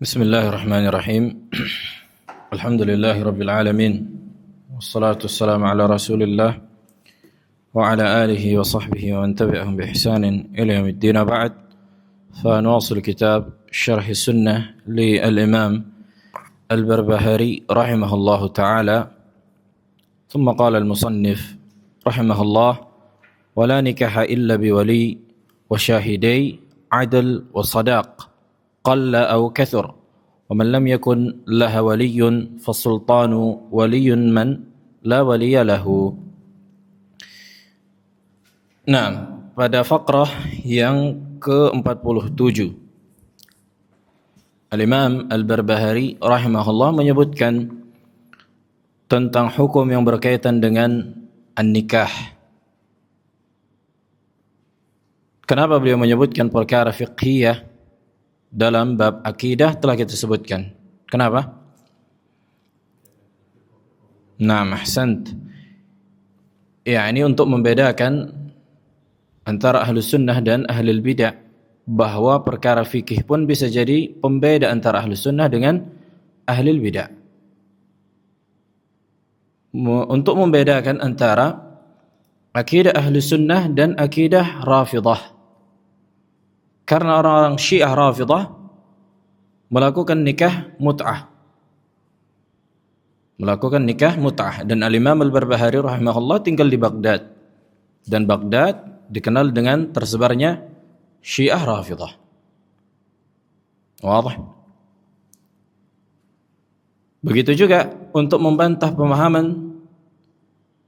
Bismillahirrahmanirrahim. Alhamdulillahi Rabbil Alamin. Wassalatu wassalamu ala Rasulillah wa ala alihi wa sahbihi wa man tabi'ahum bi ihsanin ila yaumiddin. Ba'd. فنواصل كتاب شرح السنة للإمام البربهاري رحمه الله تعالى. ثم قال المصنف رحمه الله: ولا نكاح إلا بولي وشاهدي عدل وصداق قل أو كثر، ومن لم يكن لها ولي فالسلطان ولي من لا ولي له. Nah, pada faqrah yang ke-47 Al-Imam Al-Barbahari rahimahullah menyebutkan tentang hukum yang berkaitan dengan an-nikah. Kenapa beliau menyebutkan perkara fiqhiyah dalam bab akidah telah kita sebutkan. Kenapa? Naam, ahsant. Ya, ini untuk membedakan antara ahlus sunnah dan ahlul bid'ah, bahwa perkara fikih pun bisa jadi pembeda antara ahlus sunnah dengan ahlul bid'ah. Untuk membedakan antara akidah ahlus sunnah dan akidah rafidah. Karena orang-orang Syiah Rafidah melakukan nikah mut'ah. Dan Al-Imam Al-Barbahari rahimahullah tinggal di Baghdad. Dan Baghdad dikenal dengan tersebarnya Syiah Rafidah. Wadah. Begitu juga untuk membantah pemahaman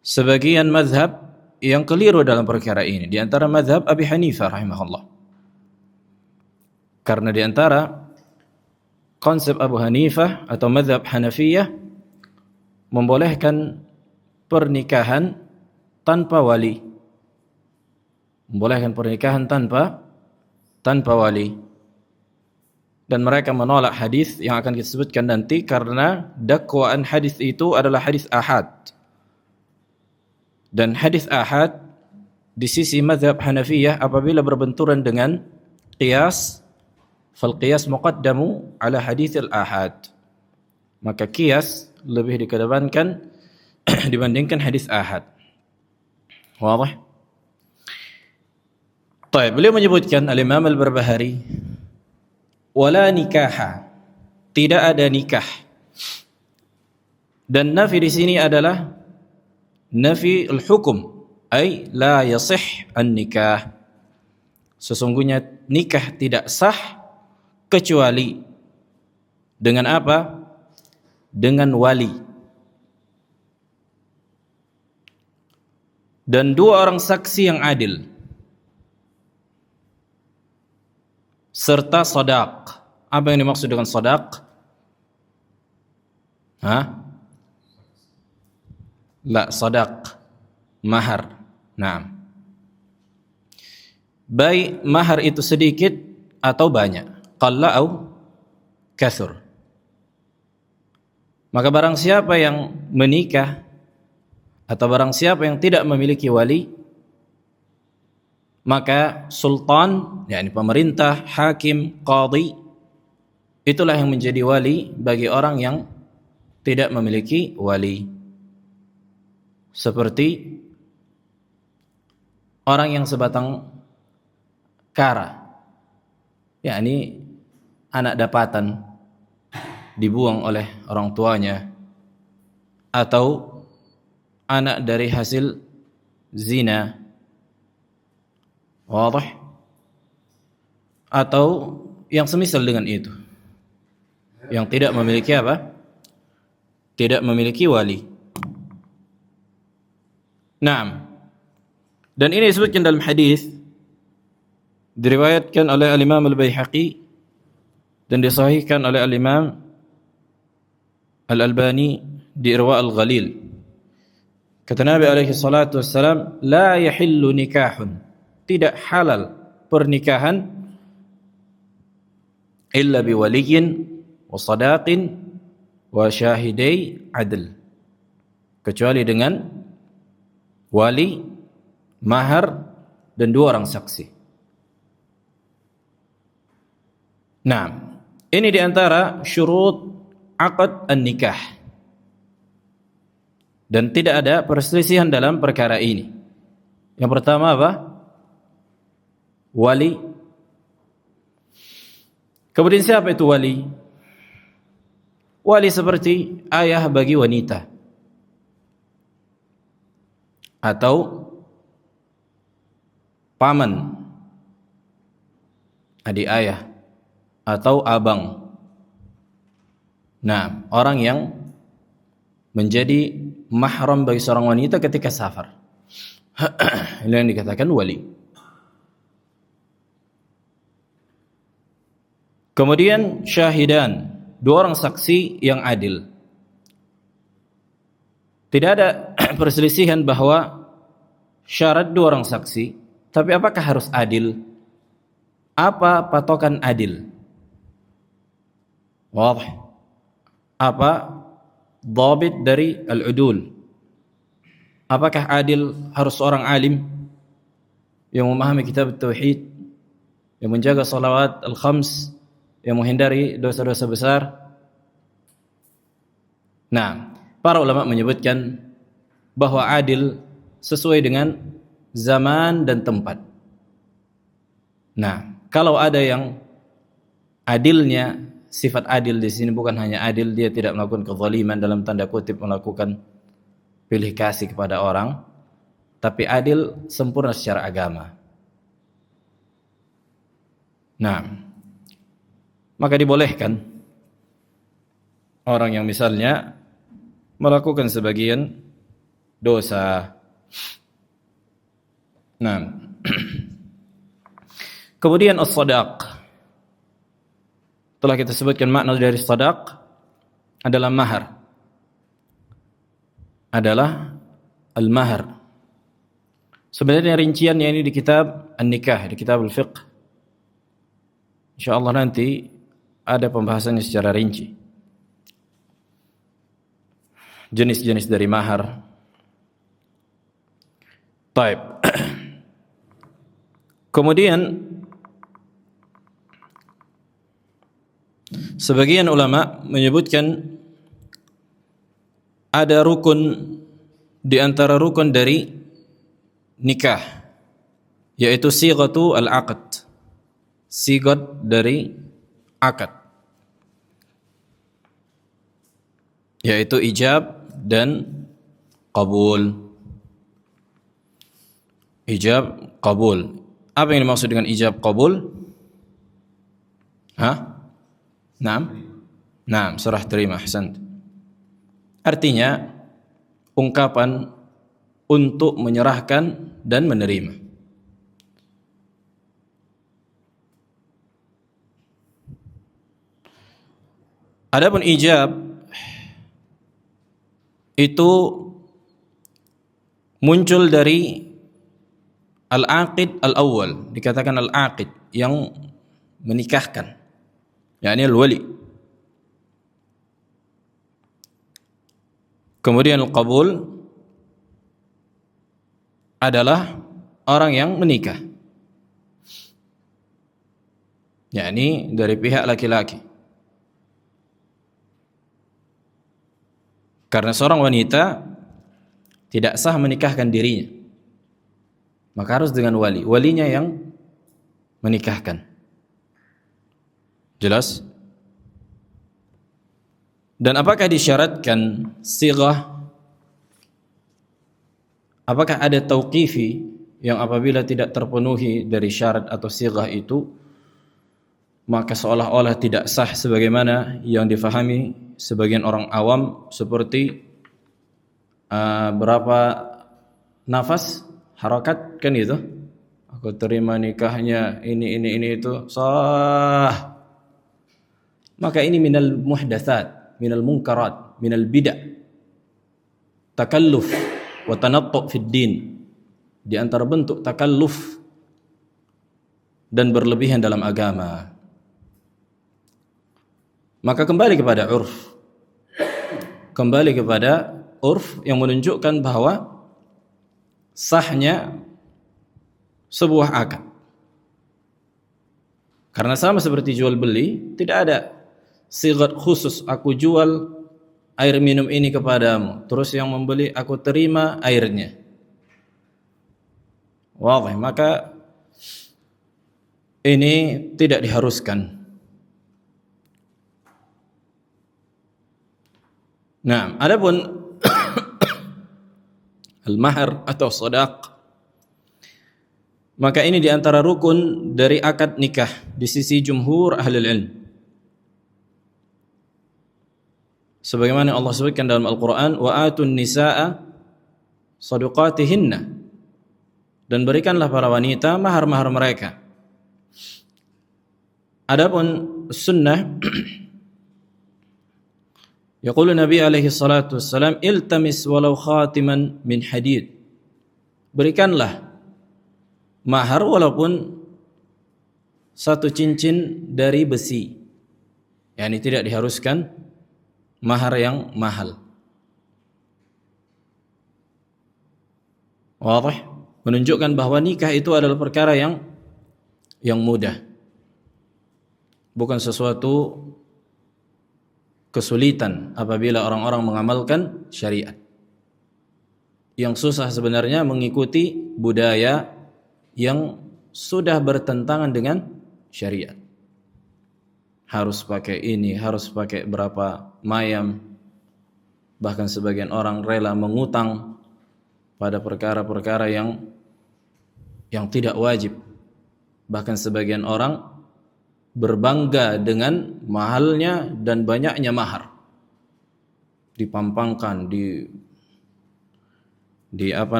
sebagian mazhab yang keliru dalam perkara ini, di antara mazhab Abi Hanifah rahimahullah. Karena di antara konsep Abu Hanifah atau mazhab Hanafiyah membolehkan pernikahan tanpa wali. Membolehkan pernikahan tanpa wali. Dan mereka menolak hadis yang akan kita sebutkan nanti karena dakwaan hadis itu adalah hadis ahad. Dan hadis ahad di sisi mazhab Hanafiyah apabila berbenturan dengan qiyas, fal qiyas muqaddamu ala haditsil ahad, maka qiyas lebih dikedepankan dibandingkan hadis ahad. Wadah? Baik, beliau menyebutkan Al-Imam Al-Barbahari, wala nikaha, tidak ada nikah. Dan nafi di sini adalah nafi al-hukum, ay la yasih an-nikah. Sesungguhnya nikah tidak sah kecuali dengan apa? Dengan wali. Dan dua orang saksi yang adil. Serta sadaq. Apa yang dimaksud dengan sadaq? La, sadaq. Mahar. Naam. Baik mahar itu sedikit atau banyak. Qalla au kathur. Maka barang siapa yang menikah atau barang siapa yang tidak memiliki wali, maka sultan, yakni pemerintah, hakim, qadhi, itulah yang menjadi wali bagi orang yang tidak memiliki wali. Seperti orang yang sebatang kara, yakni anak dapatan dibuang oleh orang tuanya, atau anak dari hasil zina, wadah, atau yang semisal dengan itu, yang tidak memiliki apa? Tidak memiliki wali. Naam. Dan ini disebutkan dalam hadis, diriwayatkan oleh Al-Imam Al-Baihaqi dan disahihkan oleh Al-Imam Al-Albani di Irwa Al-Ghalil. Kata Nabi alaihi salatu wassalam, la yahillu nikahun, tidak halal pernikahan illa biwaliyin wa sadaqin wa syahidai adl, kecuali dengan wali, mahar, dan dua orang saksi. Nah, Ini diantara syurut aqd an-nikah. Dan tidak ada perselisihan dalam perkara ini. Yang pertama apa? Wali. Kemudian siapa itu wali? Wali seperti ayah bagi wanita, atau paman, adik ayah, atau abang. Nah, orang yang menjadi mahram bagi seorang wanita ketika safar. Ini yang dikatakan wali. Kemudian syahidan, dua orang saksi yang adil. Tidak ada perselisihan bahwa syarat dua orang saksi, tapi apakah harus adil? Apa patokan adil? Wadih. Apa dhabit dari al-udul? Apakah adil harus seorang alim yang memahami kitab tauhid, yang menjaga salawat al-khams, yang menghindari dosa-dosa besar? Nah, para ulama menyebutkan bahwa adil sesuai dengan zaman dan tempat. Nah, kalau ada yang adilnya, sifat adil di sini bukan hanya adil dia tidak melakukan kezaliman dalam tanda kutip melakukan pilih kasih kepada orang, tapi adil sempurna secara agama. Nah, maka dibolehkan orang yang misalnya melakukan sebagian dosa. Nah, kemudian as-sadaq. Telah kita sebutkan makna dari sadaq adalah mahar. Adalah al-mahar. Sebenarnya rinciannya ini di kitab An-Nikah, di kitab Al-Fiqh. InsyaAllah nanti ada pembahasannya secara rinci. Jenis-jenis dari mahar. Taib. Kemudian sebagian ulama menyebutkan ada rukun di antara rukun dari nikah, yaitu sighatu al-aqd. Sigat dari akad, yaitu ijab dan qabul. Ijab, qabul. Apa yang dimaksud dengan ijab, qabul? Naam, serah terima, ahsant. Artinya ungkapan untuk menyerahkan dan menerima. Adapun ijab itu muncul dari al-aqid al-awwal, dikatakan al-aqid yang menikahkan, yakni al-wali. Kemudian al-qabul adalah orang yang menikah, yakni dari pihak laki-laki. Karena seorang wanita tidak sah menikahkan dirinya, maka harus dengan wali. Walinya yang menikahkan. Jelas? Dan apakah disyaratkan sighah? Apakah ada tauqifi yang apabila tidak terpenuhi dari syarat atau sighah itu, maka seolah-olah tidak sah sebagaimana yang difahami sebagian orang awam, seperti berapa nafas, harakat, kan itu. Aku terima nikahnya ini itu sah. Maka ini minal muhdatsat, minal munkarat, minal bid'ah. Takalluf wa tanattu' fid din. Di antara bentuk takalluf dan berlebihan dalam agama. Maka kembali kepada urf. Kembali kepada urf yang menunjukkan bahwa sahnya sebuah akad. Karena sama seperti jual beli, tidak ada sigat khusus, aku jual air minum ini kepadamu, terus yang membeli aku terima airnya. Wadah, maka ini tidak diharuskan. Nah, adapun al-mahar atau sadaq, maka ini diantara rukun dari akad nikah di sisi jumhur ahlul ilm. Sebagaimana Allah sebutkan dalam Al-Quran, wa atun nisaa sadaqatihinna, dan berikanlah para wanita mahar-mahar mereka. Adapun sunnah, yaqulu Nabi alaihi salatu wassalam, iltamis walau khatiman min hadid. Berikanlah mahar walaupun satu cincin dari besi. Yani tidak diharuskan mahar yang mahal. Wadah, menunjukkan bahwa nikah itu adalah perkara yang mudah, bukan sesuatu kesulitan apabila orang-orang mengamalkan syariat. Yang susah sebenarnya mengikuti budaya yang sudah bertentangan dengan syariat. Harus pakai ini, harus pakai berapa mayam. Bahkan sebagian orang rela mengutang pada perkara-perkara yang tidak wajib. Bahkan sebagian orang berbangga dengan mahalnya dan banyaknya mahar. Dipampangkan,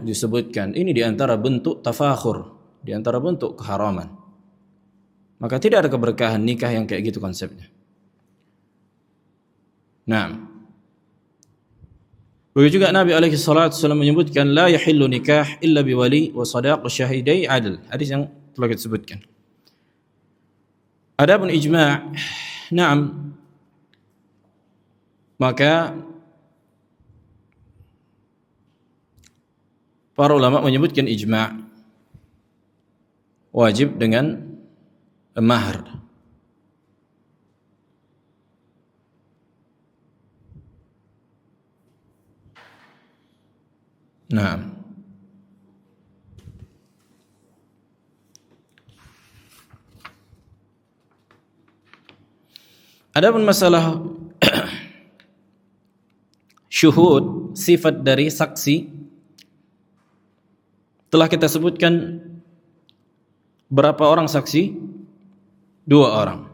disebutkan. Ini diantara bentuk tafakhur, diantara bentuk keharaman. Maka tidak ada keberkahan nikah yang kayak gitu konsepnya. Nah, begitu juga Nabi alaihi salatu wasallam menyebutkan, la yahillu nikah illa biwali wa sadaq syahidai adl. Hadis yang telah kita sebutkan. Adapun ijma', na'am, maka para ulama menyebutkan ijma' wajib dengan mahar. Nah, adapun masalah syuhud, sifat dari saksi, telah kita sebutkan berapa orang saksi? 2 orang.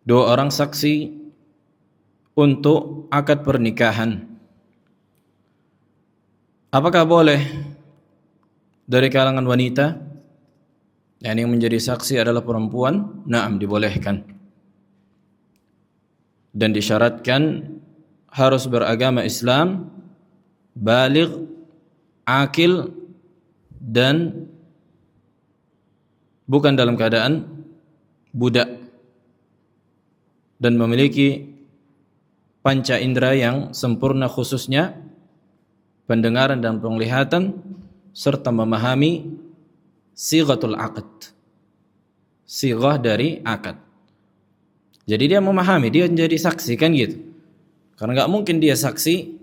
2 orang saksi untuk akad pernikahan. Apakah boleh dari kalangan wanita? Yang menjadi saksi adalah perempuan? Naam, dibolehkan. Dan disyaratkan harus beragama Islam, baligh, akil, dan bukan dalam keadaan budak, dan memiliki panca indera yang sempurna, khususnya pendengaran dan penglihatan, serta memahami sighatul aqd, sighah dari akad. Jadi dia memahami, dia menjadi saksi, kan gitu. Karena nggak mungkin dia saksi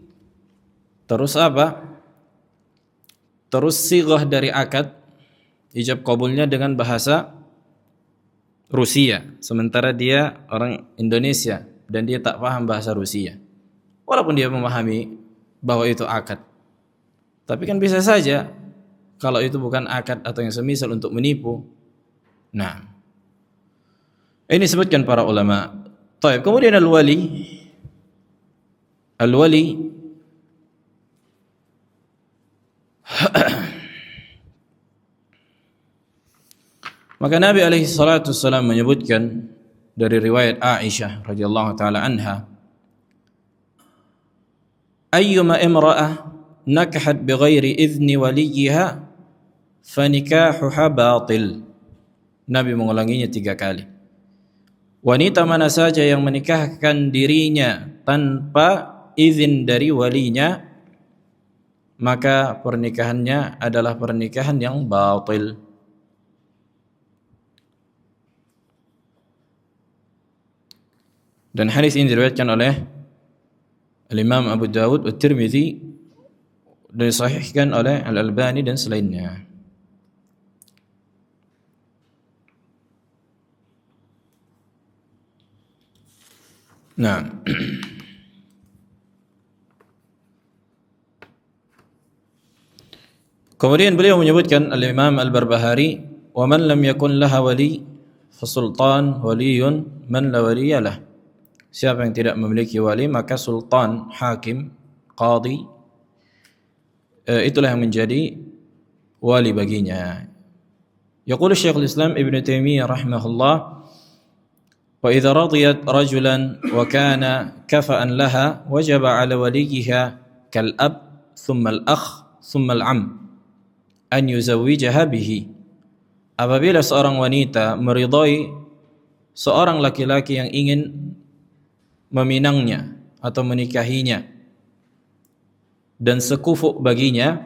terus apa? Terus sighah dari akad, ijab kabulnya dengan bahasa Rusia, sementara dia orang Indonesia dan dia tak paham bahasa Rusia. Walaupun dia memahami bahwa itu akad, tapi kan bisa saja kalau itu bukan akad atau yang semisal untuk menipu. Nah, ini disebutkan para ulama. Taib. Kemudian al-wali maka Nabi alaihi salatu wassalam menyebutkan dari riwayat Aisyah radhiyallahu taala anha, ayyuma imra'ah nakahat bighairi idzni waliyha fanikahuha batil. Nabi mengulanginya 3 kali. Wanita mana saja yang menikahkan dirinya tanpa izin dari walinya, maka pernikahannya adalah pernikahan yang batil. Dan hadis ini diriwayatkan oleh Al-Imam Abu Dawud At-Tirmidzi dan disahihkan oleh Al-Albani dan selainnya. Nah, kemudian beliau menyebutkan Al-Imam Al-Barbahari, "Wa man lam yakun laha wali fa sultan waliyun man la waliyalah." Siapa yang tidak memiliki wali maka sultan, hakim, qadi itulah yang menjadi wali baginya. Yaqulu Syekhul Islam Ibnu Taimiyah rahimahullah, "Wa idza radiyat rajulan wa kana kafa'an laha wajaba 'ala waliyha kal ab thumma al akh thumma al 'am an yuzawwijaha bihi." Apabila seorang wanita meridai seorang laki-laki yang ingin meminangnya atau menikahinya dan sekufu baginya,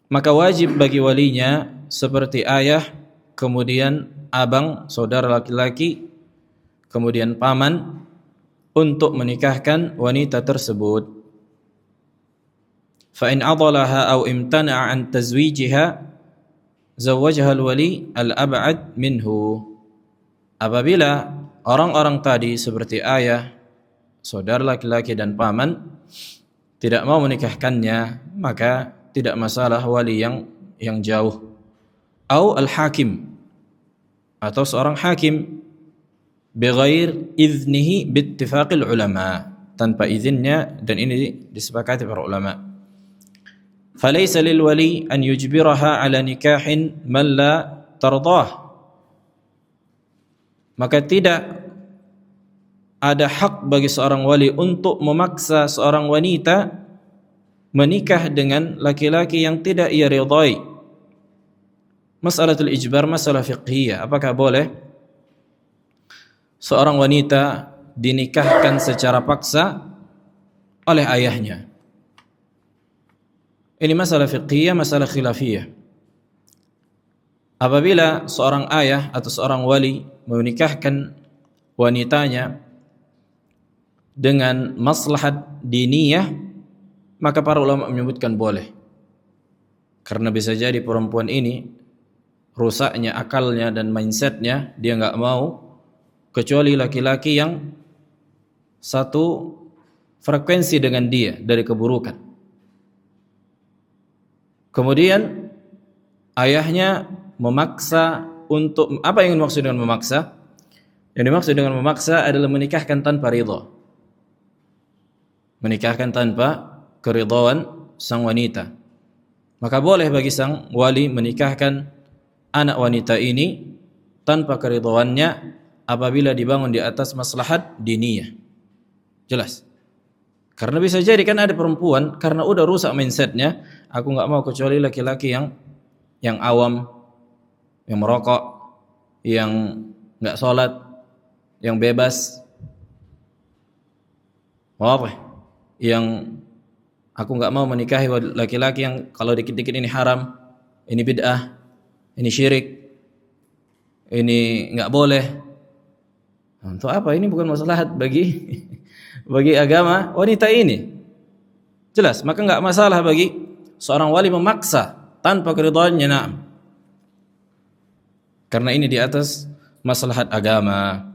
maka wajib bagi walinya seperti ayah, kemudian abang, saudara laki-laki, kemudian paman untuk menikahkan wanita tersebut. Fa in adalaha aw imtana'a an tazwijiha zawwajaha al-wali al-ab'ad minhu. Apabila orang-orang tadi seperti ayah, saudara laki-laki dan paman tidak mau menikahkannya, maka tidak masalah wali yang jauh. Au al-hakim, atau seorang hakim, bighair iznihi bittifaqil ulama, tanpa izinnya, dan ini disepakati para ulama. Falaysa lil wali an yujbiraha ala nikahin man la tardah. Maka tidak ada hak bagi seorang wali untuk memaksa seorang wanita menikah dengan laki-laki yang tidak ia ridai. Masalatul ijbar masalah fiqhiyah. Apakah boleh seorang wanita dinikahkan secara paksa oleh ayahnya? Ini masalah fiqhiyah, masalah khilafiyah. Apabila seorang ayah atau seorang wali menikahkan wanitanya dengan maslahat diniyah, maka para ulama menyebutkan boleh. Karena bisa jadi perempuan ini rusaknya akalnya dan mindsetnya, dia nggak mau kecuali laki-laki yang satu frekuensi dengan dia dari keburukan. Kemudian ayahnya memaksa untuk, apa yang dimaksud dengan memaksa? Yang dimaksud dengan memaksa adalah menikahkan tanpa ridha. Menikahkan tanpa keridhaan sang wanita. Maka boleh bagi sang wali menikahkan anak wanita ini tanpa keridhaannya apabila dibangun di atas maslahat diniyah. Jelas. Karena bisa jadi kan ada perempuan karena udah rusak mindsetnya, aku nggak mau kecuali laki-laki yang awam, yang merokok, yang nggak sholat, yang bebas, yang aku nggak mau menikahi laki-laki yang kalau dikit-dikit ini haram, ini bid'ah, ini syirik, ini nggak boleh. Untuk apa? Ini bukan maslahat bagi agama wanita ini. Jelas, maka nggak masalah bagi seorang wali memaksa tanpa keridhaannya, na'am. Karena ini di atas maslahat agama.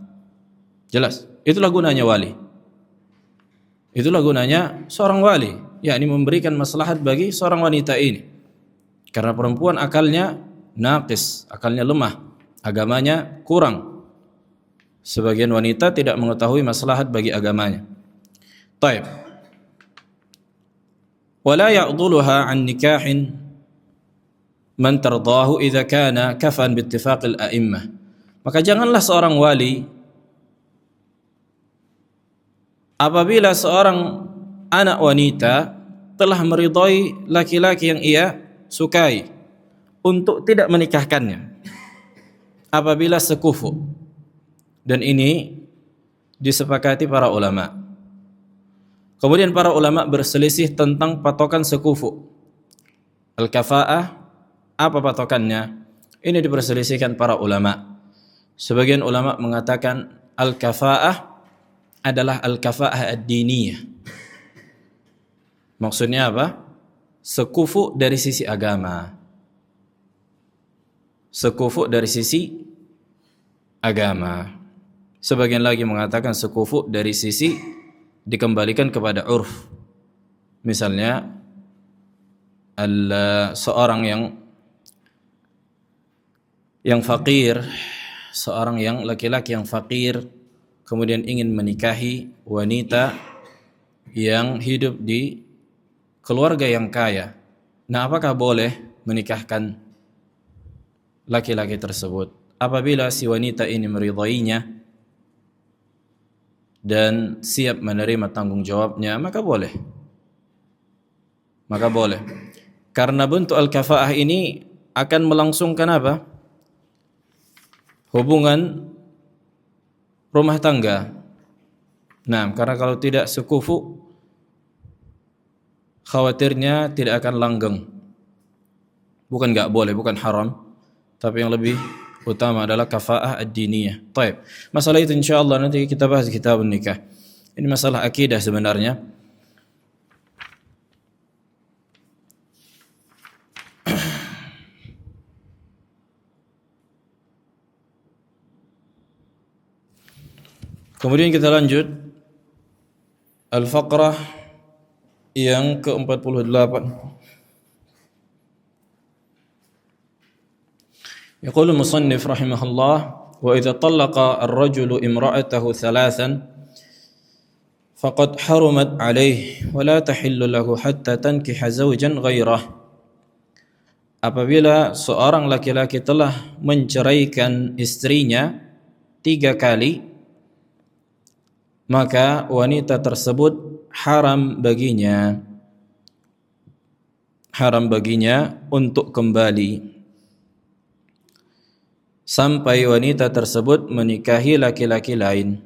Jelas, itulah gunanya wali. Itulah gunanya seorang wali, yakni memberikan maslahat bagi seorang wanita ini. Karena perempuan akalnya naqis, akalnya lemah, agamanya kurang. Sebagian wanita tidak mengetahui maslahat bagi agamanya. Taib. Wala ya'duluha an nikahin man tardahu idza kana kafan biittifaqil a'immah. Maka janganlah seorang wali apabila seorang anak wanita telah meridai laki-laki yang ia sukai untuk tidak menikahkannya apabila sekufu, dan ini disepakati para ulama. Kemudian para ulama berselisih tentang patokan sekufu. Al-kafa'ah, apa patokannya? Ini diperselisihkan para ulama. Sebagian ulama mengatakan al-kafa'ah adalah al-kafa'ah ad-diniyah. Maksudnya apa? Sekufu dari sisi agama. Sekufu dari sisi agama. Sebagian lagi mengatakan sekufu dari sisi dikembalikan kepada urf. Misalnya seorang yang fakir, seorang yang laki-laki yang fakir kemudian ingin menikahi wanita yang hidup di keluarga yang kaya. Nah, apakah boleh menikahkan laki-laki tersebut? Apabila si wanita ini meridainya dan siap menerima tanggung jawabnya, maka boleh. Maka boleh. Karena bentuk al-kafa'ah ini akan melangsungkan apa? Hubungan rumah tangga. Nah, karena kalau tidak sekufu, khawatirnya tidak akan langgeng. Bukan enggak boleh, bukan haram, tapi yang lebih utama adalah kafa'ah ad-diniyah. Baik. Masalah itu insyaallah nanti kita bahas di kitab nikah. Ini masalah akidah sebenarnya. Kemudian kita lanjut al-faqrah yang ke-48. يقول المصنف رحمه الله: وإذا طلق الرجل امرأته ثلاثا فقد حرمت عليه ولا تحل له حتى تنكح زوجا غيره. Apabila seorang laki-laki telah menceraikan istrinya 3 kali, maka wanita tersebut haram baginya untuk kembali sampai wanita tersebut menikahi laki-laki lain.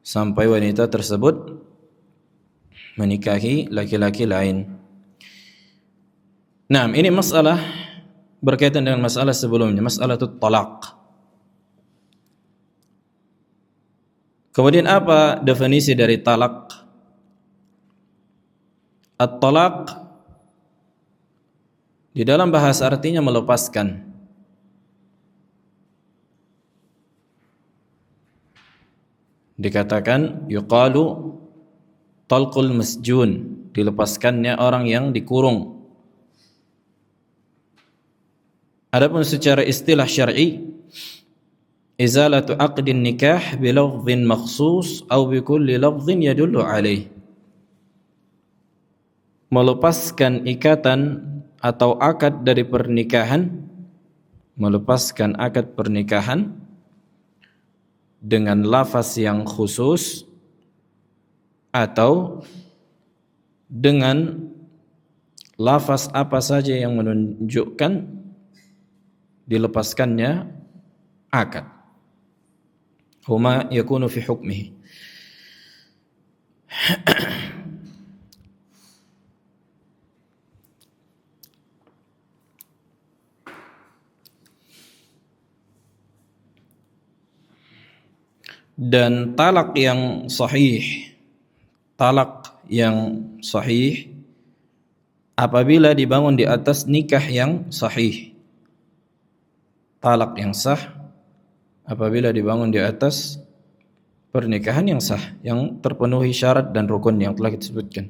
Sampai wanita tersebut menikahi laki-laki lain. Nah, ini masalah berkaitan dengan masalah sebelumnya, masalah talaq. Kemudian apa definisi dari talak? At-talaq di dalam bahasa artinya melepaskan. Dikatakan yuqalu talqul masjun, dilepaskannya orang yang dikurung. Adapun secara istilah syar'i, izalatu aqdin nikah bilafdhin makhsus atau bikulli lafdhin yadullu alaih. Melepaskan ikatan atau akad dari pernikahan, melepaskan akad pernikahan dengan lafaz yang khusus atau dengan lafaz apa saja yang menunjukkan dilepaskannya akad. Huma yakunu fi hukmihi. Dan talak yang sahih apabila dibangun di atas nikah yang sahih. Talak yang sah apabila dibangun di atas pernikahan yang sah, yang terpenuhi syarat dan rukun yang telah kita sebutkan.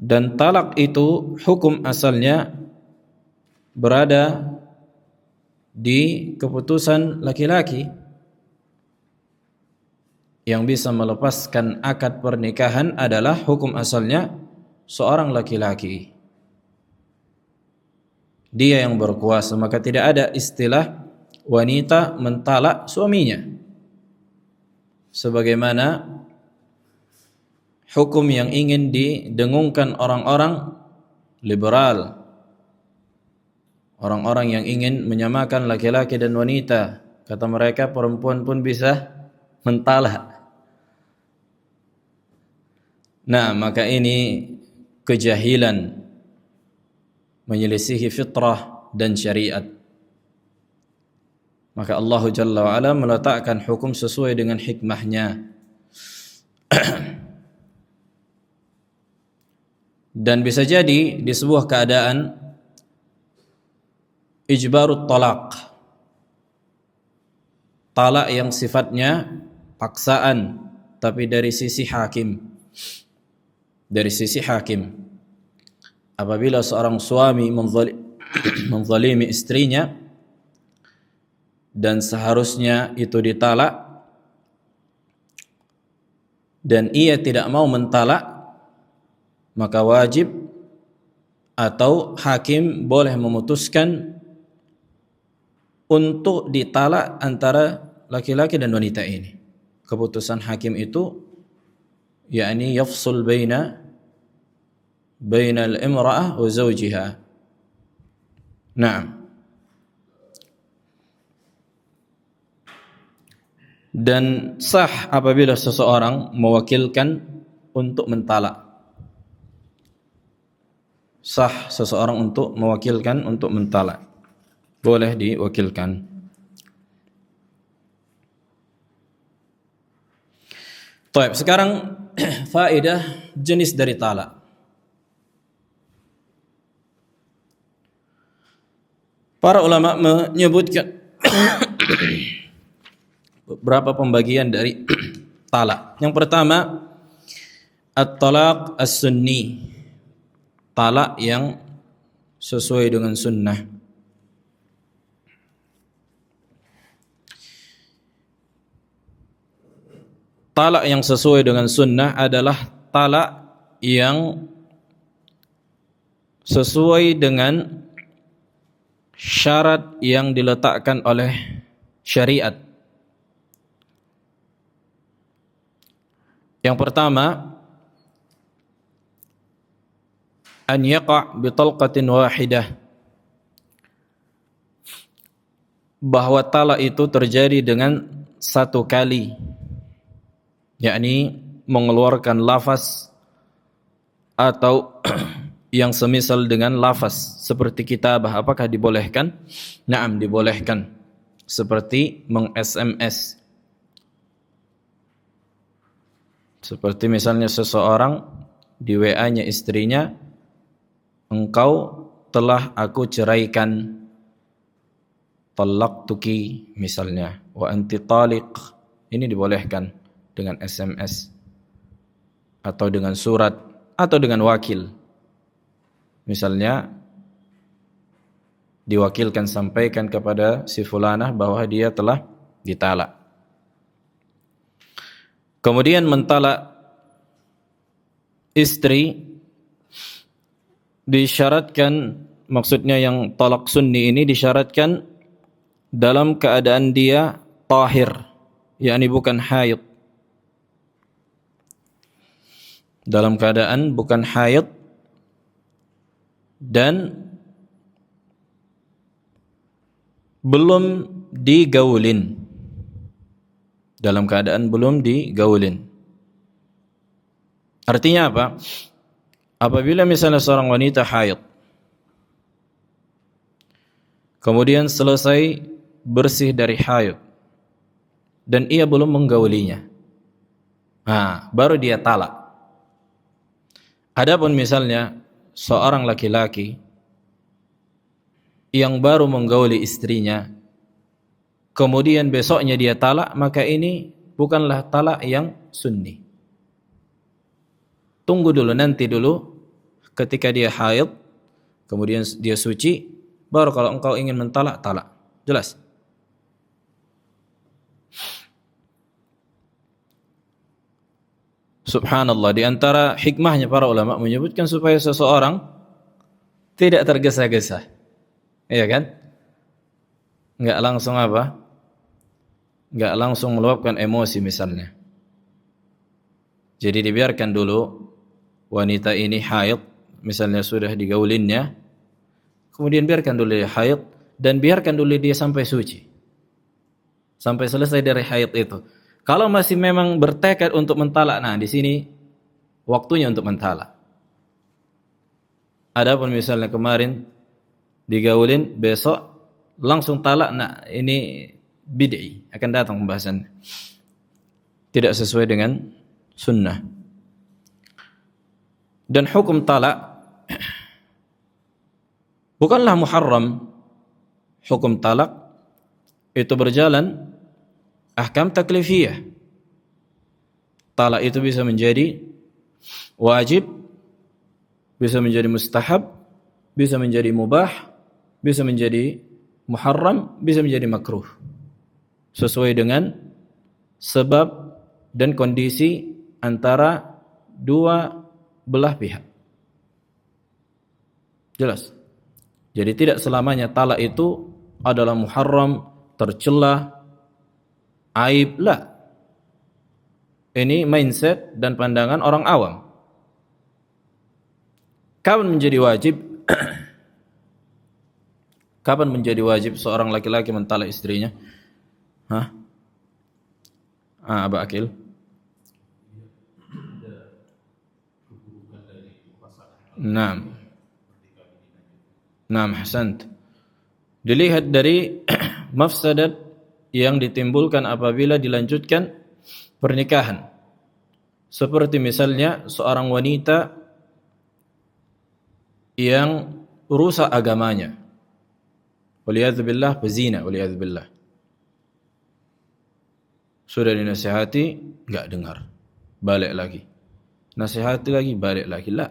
Dan talak itu hukum asalnya berada di keputusan laki-laki. Yang bisa melepaskan akad pernikahan adalah hukum asalnya seorang laki-laki. Dia yang berkuasa, maka tidak ada istilah wanita mentalak suaminya. Sebagaimana hukum yang ingin didengungkan orang-orang liberal, orang-orang yang ingin menyamakan laki-laki dan wanita. Kata mereka perempuan pun bisa mentalak. Nah, maka ini kejahilan, menyelisihi fitrah dan syariat. Maka Allah Jalla wa'ala meletakkan hukum sesuai dengan hikmahnya. Dan bisa jadi di sebuah keadaan ijbarut talaq, talak yang sifatnya paksaan, tapi dari sisi hakim. Dari sisi hakim, apabila seorang suami menzalimi istrinya dan seharusnya itu ditalak, dan ia tidak mau mentalak, maka wajib atau hakim boleh memutuskan untuk ditalak antara laki-laki dan wanita ini. Keputusan hakim itu yakni yafsul bainal imra'ah wa zawjiha. Naam. Dan sah apabila seseorang mewakilkan untuk mentalak. Sah seseorang untuk mewakilkan untuk mentalak. Boleh diwakilkan. Baik, sekarang faedah jenis dari talak. Para ulama menyebutkan beberapa pembagian dari talak. Yang pertama, at-talaq as-sunni. Talak yang sesuai dengan sunnah. Talak yang sesuai dengan sunnah adalah talak yang sesuai dengan syarat yang diletakkan oleh syariat. Yang pertama, an yaqa' bi talqatin wahidah. Bahwa talak itu terjadi dengan satu kali, yakni mengeluarkan lafaz atau yang semisal dengan lafaz seperti kitabah. Apakah dibolehkan? Naam, dibolehkan. Seperti meng-SMS. Seperti misalnya seseorang di WA-nya istrinya, engkau telah aku ceraikan, talaqtuki misalnya, wa anti taliq. Ini dibolehkan dengan SMS atau dengan surat atau dengan wakil. Misalnya diwakilkan sampaikan kepada si fulanah bahwa dia telah ditalak. Kemudian mentalak istri disyaratkan, maksudnya yang talak sunni ini disyaratkan dalam keadaan dia tahir, yakni bukan haid. Dalam keadaan bukan haid dan belum digaulin. Dalam keadaan belum digaulin. Artinya apa? Apabila misalnya seorang wanita haid, kemudian selesai bersih dari haid dan ia belum menggaulinya, baru dia talak. Adapun misalnya seorang laki-laki yang baru menggauli istrinya, kemudian besoknya dia talak, maka ini bukanlah talak yang sunni. Tunggu dulu, nanti dulu ketika dia haid, kemudian dia suci, baru kalau engkau ingin mentalak, talak. Jelas? Subhanallah, di antara hikmahnya para ulama menyebutkan supaya seseorang tidak tergesa-gesa. Iya kan? Enggak langsung apa? Enggak langsung meluapkan emosi misalnya. Jadi dibiarkan dulu wanita ini haid, misalnya sudah digaulinnya, kemudian biarkan dulu dia haid dan biarkan dulu dia sampai suci. Sampai selesai dari haid itu. Kalau masih memang bertekad untuk mentalak, nah di sini waktunya untuk mentalak. Adapun misalnya kemarin digaulin, besok langsung talak, nah ini bid'i, akan datang pembahasan. Tidak sesuai dengan sunnah. Dan hukum talak bukanlah muharram. Hukum talak itu berjalan ahkam taklifiyah. Talak itu bisa menjadi wajib, bisa menjadi mustahab, bisa menjadi mubah, bisa menjadi muharram, bisa menjadi makruh. Sesuai dengan sebab dan kondisi antara dua belah pihak. Jelas? Jadi tidak selamanya talak itu adalah muharram, tercela, aib, la. Ini mindset dan pandangan orang awam. Kapan menjadi wajib? Kapan menjadi wajib seorang laki-laki mentalak istrinya? Hah? Aba Akil? Naam. Naam, ahsant. Dilihat dari mafsadat yang ditimbulkan apabila dilanjutkan pernikahan. Seperti misalnya seorang wanita yang rusak agamanya. Waliyadzubillah, pezina, waliyadzubillah. Sudah dinasihati, enggak dengar. Balik lagi. Nasihati lagi, balik lagi. La.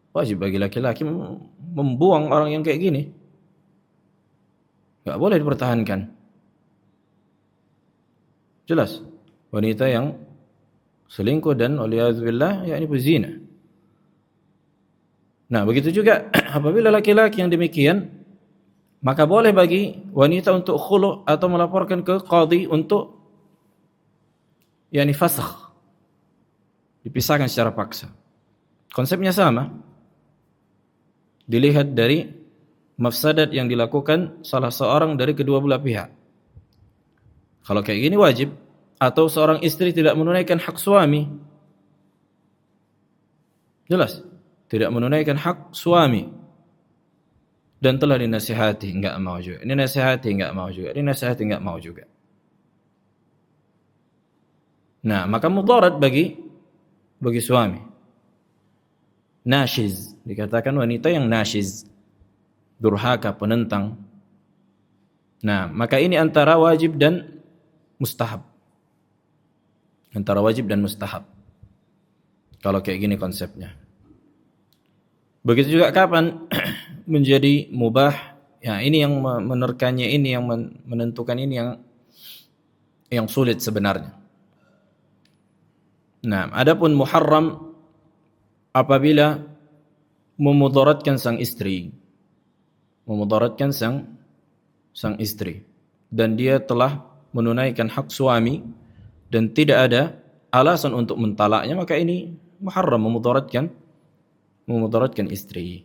Wajib bagi laki-laki membuang orang yang kayak gini. Enggak boleh dipertahankan. Jelas. Wanita yang selingkuh dan waliyadzubillah, yakni pezina. Nah, begitu juga apabila laki-laki yang demikian, maka boleh bagi wanita untuk khulu' atau melaporkan ke qadhi untuk yakni fasakh, dipisahkan secara paksa. Konsepnya sama. Dilihat dari mafsadat yang dilakukan salah seorang dari kedua belah pihak. Kalau kayak gini wajib. Atau seorang istri tidak menunaikan hak suami. Jelas. Tidak menunaikan hak suami. Dan telah dinasihati, enggak mau juga. Ini nasihati, enggak mau juga. Ini nasihati, enggak mau juga. Nah, maka mudarat bagi suami. Nashiz, dikatakan wanita yang nashiz, durhaka, penentang. Nah, maka ini antara wajib dan mustahab. Antara wajib dan mustahab. Kalau kayak gini konsepnya. Begitu juga kapan menjadi mubah. Ya, ini yang menerkannya, ini yang menentukan, ini yang sulit sebenarnya. Nah, adapun muharram apabila memudaratkan sang istri. Memudaratkan sang istri. Dan dia telah menunaikan hak suami dan tidak ada alasan untuk mentalaknya, maka ini muharram, memudaratkan istri.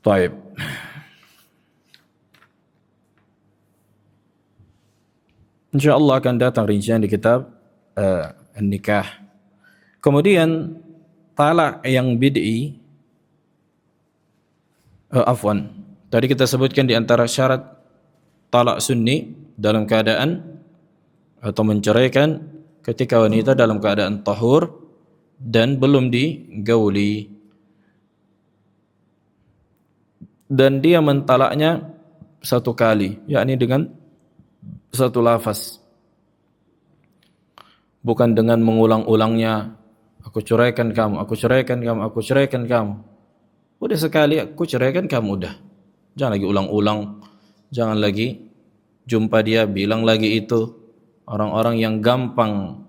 Baik. InsyaAllah akan datang rincian di kitab An-Nikah. Kemudian talak yang bid'i, afwan, tadi kita sebutkan di antara syarat talak sunni dalam keadaan atau menceraikan ketika wanita dalam keadaan tahur dan belum digauli, dan dia mentalaknya satu kali, yakni dengan satu lafaz, bukan dengan mengulang-ulangnya. Aku ceraikan kamu, aku ceraikan kamu, aku ceraikan kamu. Udah sekali aku ceraikan kamu, udah. Jangan lagi ulang-ulang, jangan lagi jumpa dia bilang lagi itu. Orang-orang yang gampang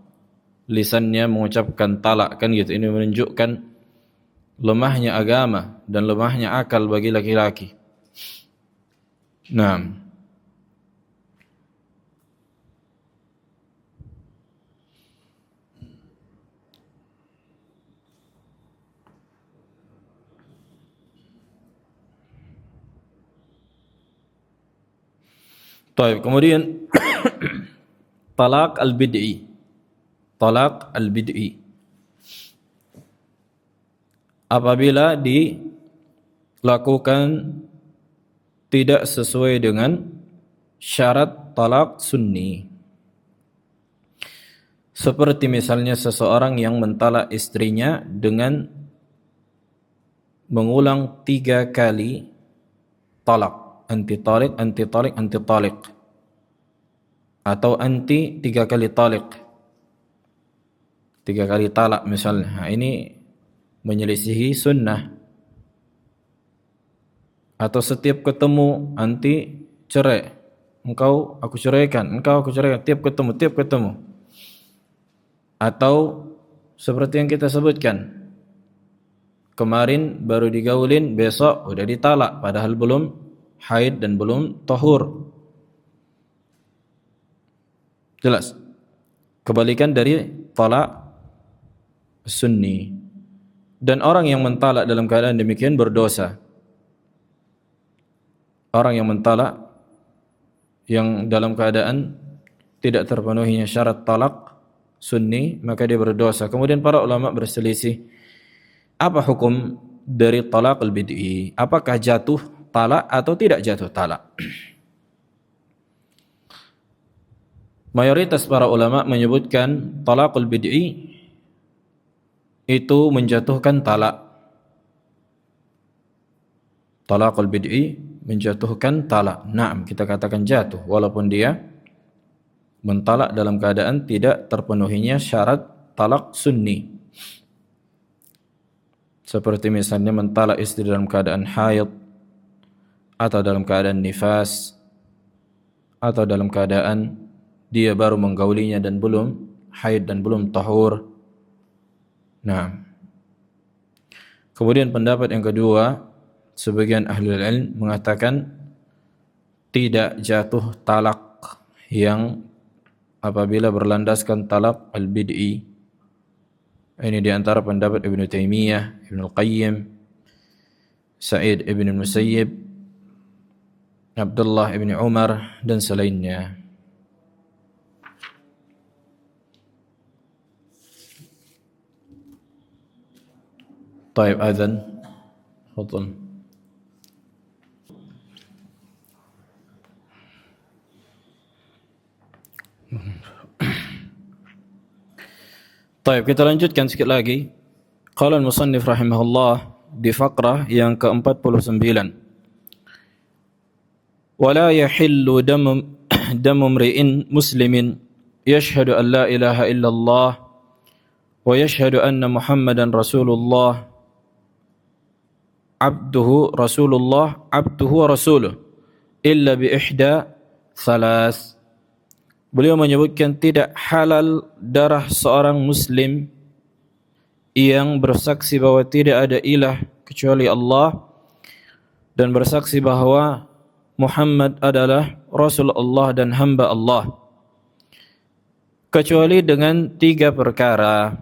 lisannya mengucapkan talak kan gitu. Ini menunjukkan lemahnya agama dan lemahnya akal bagi laki-laki. Nah, baik, kemudian talak al-bid'i. Talak al-bid'i apabila dilakukan tidak sesuai dengan syarat talak sunni. Seperti misalnya seseorang yang mentalak istrinya dengan mengulang 3 kali talak, anti talik, anti talik, anti talik, atau anti 3 kali talik, 3 kali talak misalnya. Nah, ini menyelisihi sunnah. Atau setiap ketemu anti cerai, engkau aku ceraikan, engkau aku ceraikan, tiap ketemu. Atau seperti yang kita sebutkan, kemarin baru digaulin, besok udah ditalak padahal belum haid dan belum tahur. Jelas? Kebalikan dari talak sunni. Dan orang yang mentalak dalam keadaan demikian berdosa. Orang yang mentalak yang dalam keadaan tidak terpenuhinya syarat talak sunni, maka dia berdosa. Kemudian para ulama berselisih, apa hukum dari talak al-bid'i? Apakah jatuh talak atau tidak jatuh talak? Mayoritas para ulama menyebutkan talak al-bid'i itu menjatuhkan talak. Talak al-bid'i menjatuhkan talak. Naam, kita katakan jatuh walaupun dia mentalak dalam keadaan tidak terpenuhinya syarat talak sunni. Seperti misalnya mentalak istri dalam keadaan haid, atau dalam keadaan nifas, atau dalam keadaan dia baru menggaulinya dan belum haid dan belum tahur. Nah, kemudian pendapat yang kedua, sebagian ahli ilmu mengatakan tidak jatuh talak yang apabila berlandaskan talak al-bid'i. Ini di antara pendapat Ibnu Taimiyah, Ibnu Al-Qayyim, Sa'id ibn Musayyib, Abdullah ibn Umar dan selainnya. Taib adzan. Fadhal. Taib, kita lanjutkan sikit lagi. Qala al-musannif rahimahullah di faqrah yang ke-49. Wala yahillu damu mri'in muslimin yashhadu an la ilaha illallah wa yashhadu anna Muhammadan Rasulullah abduhu wa rasuluh illa bi ihda thalas. Beliau menyebutkan tidak halal darah seorang muslim yang bersaksi bahwa tidak ada ilah kecuali Allah dan bersaksi bahwa Muhammad adalah Rasul Allah dan hamba Allah, kecuali dengan 3 perkara.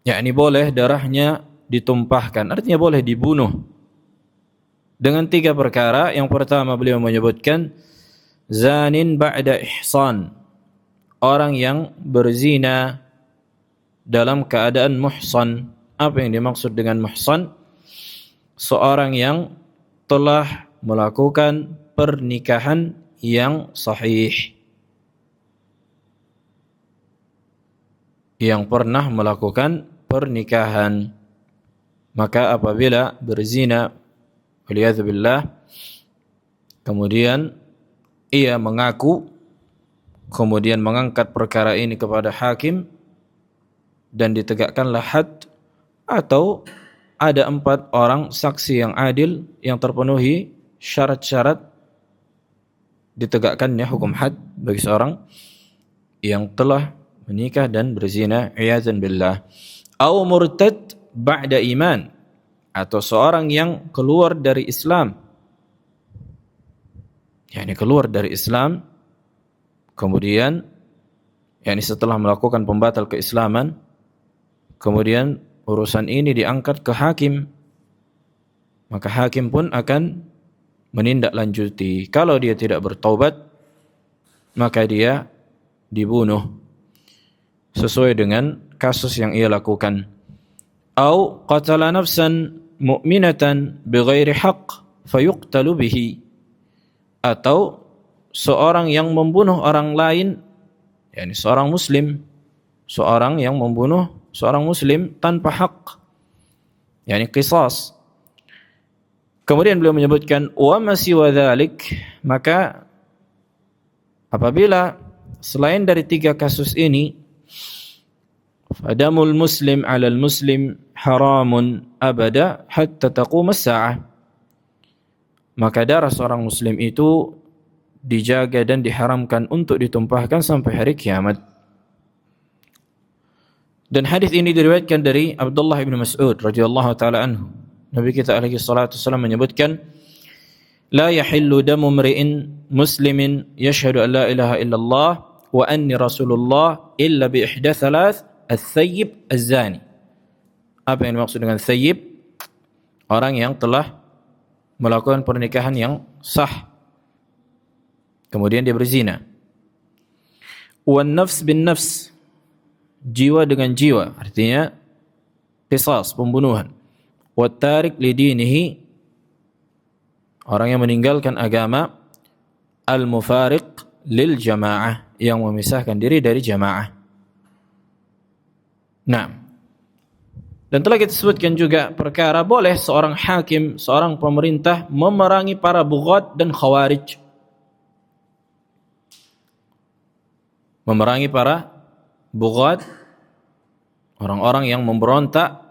Yakni boleh darahnya ditumpahkan, artinya boleh dibunuh dengan 3 perkara. Yang pertama beliau menyebutkan zanin ba'da ihsan, orang yang berzina dalam keadaan muhsan. Apa yang dimaksud dengan muhsan? Seorang yang telah melakukan pernikahan yang sahih, yang pernah melakukan pernikahan. Maka apabila berzina waliyadzubillah, kemudian ia mengaku, kemudian mengangkat perkara ini kepada hakim dan ditegakkanlah had, atau ada 4 orang saksi yang adil yang terpenuhi syarat-syarat ditegakkannya hukum had bagi seorang yang telah menikah dan berzina, iyadzan billah. Au murtad ba'da iman, atau seorang yang keluar dari Islam, yakni keluar dari Islam kemudian yakni setelah melakukan pembatal keislaman, kemudian urusan ini diangkat ke hakim, maka hakim pun akan menindaklanjuti. Kalau dia tidak bertaubat, maka dia dibunuh sesuai dengan kasus yang ia lakukan. Au qatala nafsan mu'minatan bighairi haqq fayuqtalu bihi, atau seorang yang membunuh orang lain, yakni seorang muslim, seorang yang membunuh seorang muslim tanpa hak, yakni qisas. Kemudian beliau menyebutkan wa ma siwa dzalik, maka apabila selain dari 3 kasus ini, fadamul muslim 'alal muslim haramun abada hatta taqum as-sa'ah, maka darah seorang muslim itu dijaga dan diharamkan untuk ditumpahkan sampai hari kiamat. Dan hadis ini diriwayatkan dari Abdullah bin Mas'ud radhiyallahu taala anhu. Nabi kita alaihi salatu wasallam menyebutkan, la yahillu damu mri'in muslimin yashhadu an la ilaha illallah wa anni rasulullah illa bi ihda thalath al-thayyib az-zani. Apa yang dimaksud dengan thayyib? Orang yang telah melakukan pernikahan yang sah, kemudian dia berzina. Wan nafs bin nafs, jiwa dengan jiwa, artinya qisas, pembunuhan. Wat tarik li dinihi, orang yang meninggalkan agama. Al mufariq lil jamaah, yang memisahkan diri dari jamaah. Nah, dan telah kita sebutkan juga perkara boleh seorang hakim, seorang pemerintah memerangi para bughat dan khawarij. Memerangi para bughat, orang-orang yang memberontak,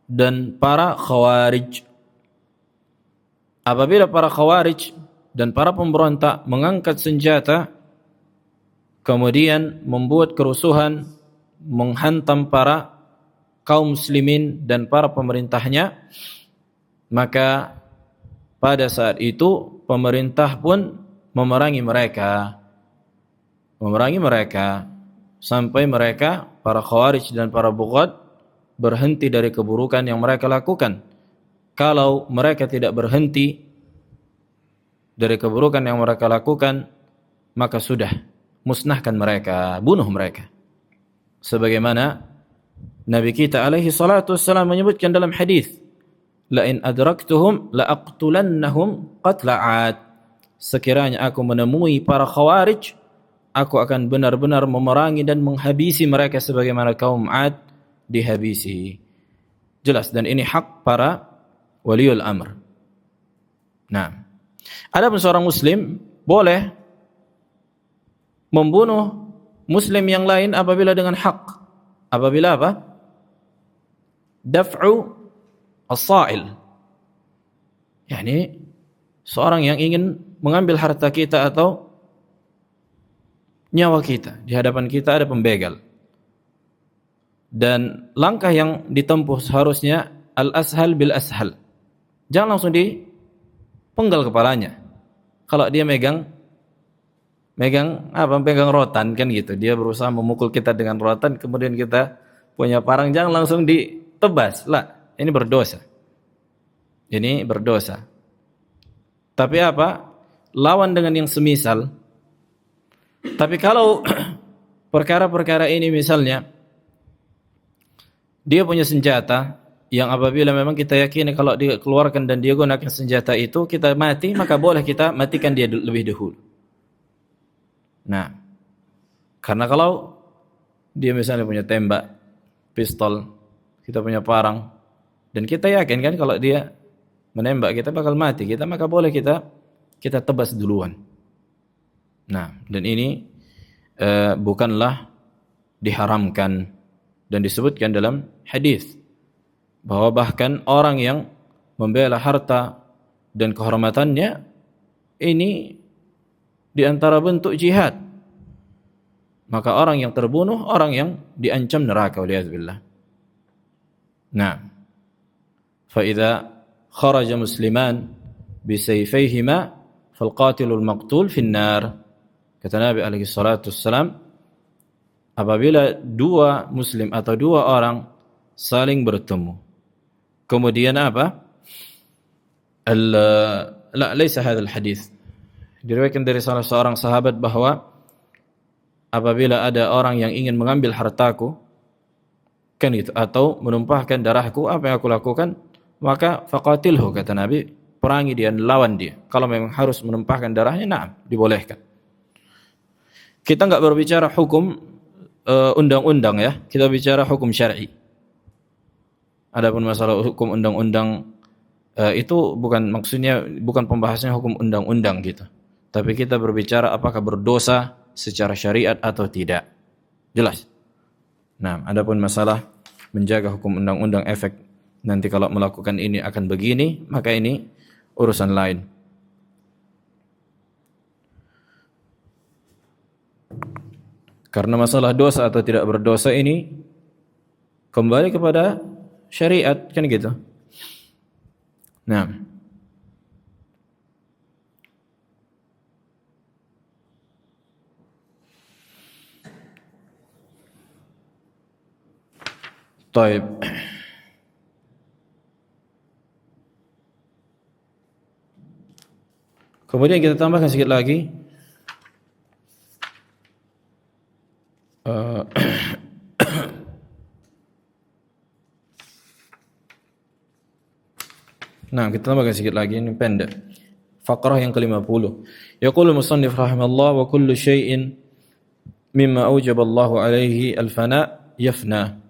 dan para khawarij. Apabila para khawarij dan para pemberontak mengangkat senjata, kemudian membuat kerusuhan, menghantam para kaum muslimin dan para pemerintahnya, maka pada saat itu pemerintah pun memerangi mereka. Sampai mereka, para khawarij dan para bughat, berhenti dari keburukan yang mereka lakukan. Kalau mereka tidak berhenti dari keburukan yang mereka lakukan, maka sudah, musnahkan mereka, bunuh mereka. Sebagaimana Nabi kita alaihi salatu wassalam menyebutkan dalam hadis, la in adraktuhum la aqtulannahum qatla 'ad. Sekiranya aku menemui para khawarij, aku akan benar-benar memerangi dan menghabisi mereka sebagaimana kaum 'Ad dihabisi. Jelas, dan ini hak para waliul amr. Nah, adapun seorang muslim boleh membunuh muslim yang lain apabila dengan hak. Apabila apa? Daf'u as-sa'il. Yani seorang yang ingin mengambil harta kita atau nyawa kita, di hadapan kita ada pembegal. Dan langkah yang ditempuh seharusnya al-ashal bil ashal. Jangan langsung dipenggal kepalanya. Kalau dia megang rotan kan gitu. Dia berusaha memukul kita dengan rotan, kemudian kita punya parang, jangan langsung ditebas. Lah, ini berdosa. Tapi apa? Lawan dengan yang semisal. Tapi kalau perkara-perkara ini misalnya dia punya senjata yang apabila memang kita yakini kalau dia keluarkan dan dia gunakan senjata itu kita mati, maka boleh kita matikan dia lebih dahulu. Nah, karena kalau dia misalnya punya tembak, pistol, kita punya parang, dan kita yakin kan kalau dia menembak kita bakal mati kita, maka boleh kita tebas duluan. Nah, dan ini bukanlah diharamkan, dan disebutkan dalam hadis bahwa bahkan orang yang membela harta dan kehormatannya ini di antara bentuk jihad. Maka orang yang terbunuh, orang yang diancam neraka waliyadzubillah. Nah, fa idza kharaja musliman bisayfayhima fal qatilul maqtul fin nar. Kata Nabi alaihi salatu wassalam, apabila dua muslim atau dua orang saling bertemu, kemudian apa? Laisa hadzal hadis. Diriwayatkan dari salah seorang sahabat bahwa apabila ada orang yang ingin mengambil hartaku, kan itu, atau menumpahkan darahku, apa yang aku lakukan? Maka faqatilhu, kata Nabi, perangi dia, lawan dia. Kalau memang harus menumpahkan darahnya, na'am, dibolehkan. Kita nggak berbicara hukum undang-undang ya, kita bicara hukum syar'i. Adapun masalah hukum undang-undang itu bukan pembahasannya hukum undang-undang gitu. Tapi kita berbicara apakah berdosa secara syariat atau tidak. Jelas. Nah, adapun masalah menjaga hukum undang-undang efek nanti kalau melakukan ini akan begini, maka ini urusan lain. Karena masalah dosa atau tidak berdosa ini kembali kepada syariat, kan gitu. Nah, taib. Kemudian kita tambahkan sedikit lagi. Nah, kita tambahkan sedikit lagi, ini pendek. Faqrah yang ke-50. Yaqulu musannif rahimallah wa kullu syai'in mimma awjaba Allah alaihi al-fana yafna.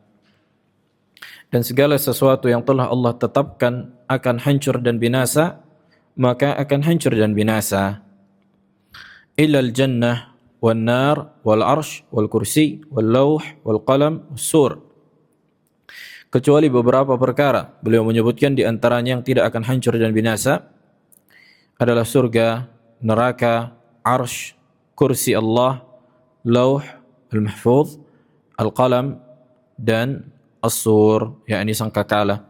Dan segala sesuatu yang telah Allah tetapkan akan hancur dan binasa, maka akan hancur dan binasa. Illa al-jannah wal nar wal arsh wal kursi wal lawh wal qalam was sur. Kecuali beberapa perkara, beliau menyebutkan di antaranya yang tidak akan hancur dan binasa adalah surga, neraka, arsh, kursi Allah, lauh, al-mahfuz, al-qalam, dan as-sur, yakni sangkakala.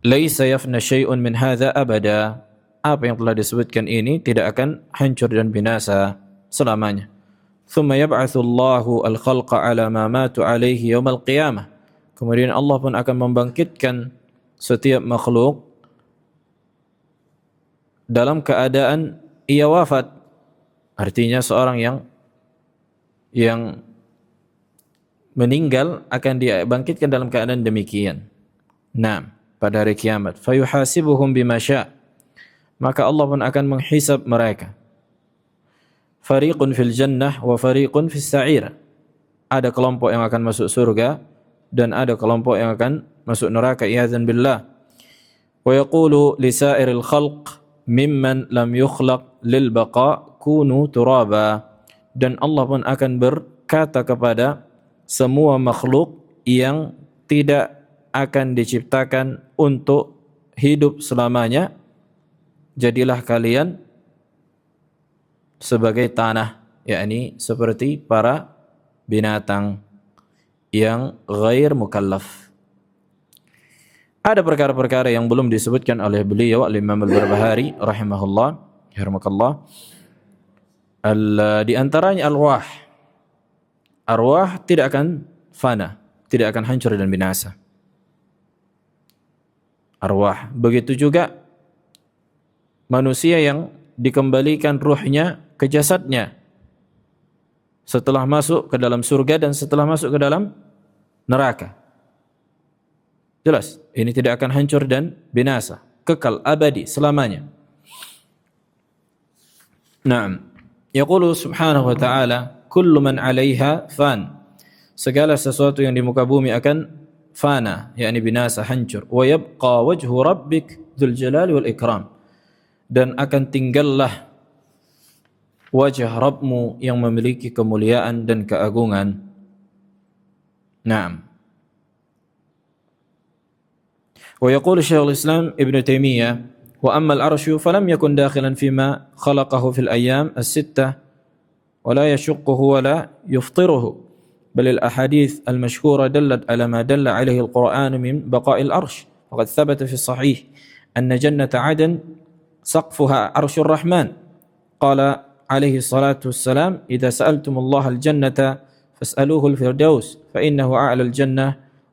Laisa yafna syai'un min hadza abada. Apa yang telah disebutkan ini tidak akan hancur dan binasa selamanya. Thumma yab'atsu Allahu al-khalqa 'ala ma matu 'alaihi yaumil qiyamah. Kemudian Allah pun akan membangkitkan setiap makhluk dalam keadaan ia wafat. Artinya seorang yang meninggal akan dibangkitkan dalam keadaan demikian. Nah, pada hari kiamat, fayuhasibuhum bima syaa. Maka Allah pun akan menghisab mereka. Fariqun fil jannah wa fariqun fis sa'ir. Ada kelompok yang akan masuk surga dan ada kelompok yang akan masuk neraka, i'adzan billah. Wa yaqulu li sa'iril khalq mimman lam yukhlaq lil baqa kunu turaba. Dan Allah pun akan berkata kepada semua makhluk yang tidak akan diciptakan untuk hidup selamanya, jadilah kalian sebagai tanah, yakni seperti para binatang yang ghair mukallaf. Ada perkara-perkara yang belum disebutkan oleh beliau Al-Imam Al-Barbahari rahimahullah, yarhamukallah. Di antaranya arwah. Arwah tidak akan fana, tidak akan hancur dan binasa. Arwah. Begitu juga manusia yang dikembalikan ruhnya ke jasadnya setelah masuk ke dalam surga dan setelah masuk ke dalam neraka. Jelas, ini tidak akan hancur dan binasa, kekal abadi selamanya. Naam. Yaqulu subhanahu wa ta'ala, kullu man 'alaiha fan. Segala sesuatu yang di muka bumi akan fana, yakni binasa, hancur. Wa yabqa wajhu rabbik dzul jalali wal ikram. Dan akan tinggallah wajah Rabbmu yang memiliki kemuliaan dan keagungan. Naam. Wa yaqulu Syekhul Islam Ibn Taimiyah, wa amma al-arsyu falam yakun dakhilan fima khalaqahu fil ayyam as-sittah wa la yashquhu wa la yuftiruhu bal al-ahadith al-mashhura dallat ala ma dalla alayhi al-Qur'an min baqa'i al-arsh. Faqad thabata fi sahih anna jannata 'adan saqfuha arsyur rahman. Qala عليه الصلاة والسلام إذا سألتم الله الجنة فاسألوه الفردوس فإنه أعلى الجنة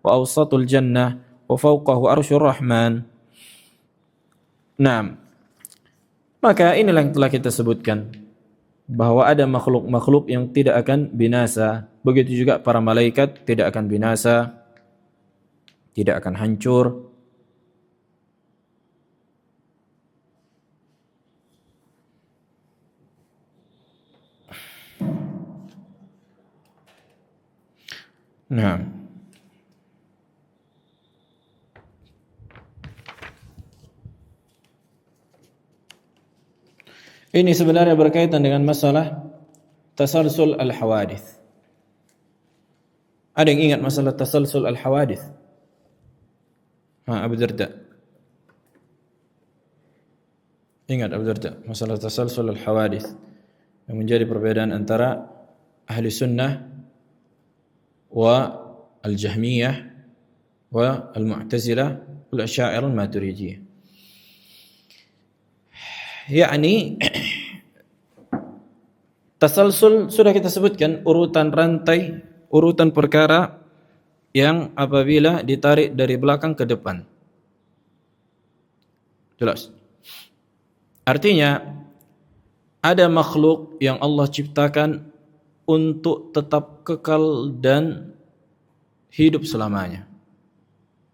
وأوسط الجنة وفوقه عرش الرحمن. Nah, maka inilah yang telah kita sebutkan bahwa ada makhluk-makhluk yang tidak akan binasa. Begitu juga para malaikat tidak akan binasa, tidak akan hancur. Nah, ini sebenarnya berkaitan dengan masalah tasalsul al-hawadits. Ada yang ingat masalah tasalsul al-hawadits? Abu Darda. Ingat Abu Darda masalah tasalsul al-hawadits yang menjadi perbedaan antara ahli sunnah wa al-jahmiyah wa al-mu'tazilah wal asy'ariyah al-maturidiyah. Yani tasalsul sudah kita sebutkan urutan rantai, urutan perkara yang apabila ditarik dari belakang ke depan. Jelas. Artinya ada makhluk yang Allah ciptakan untuk tetap kekal dan hidup selamanya.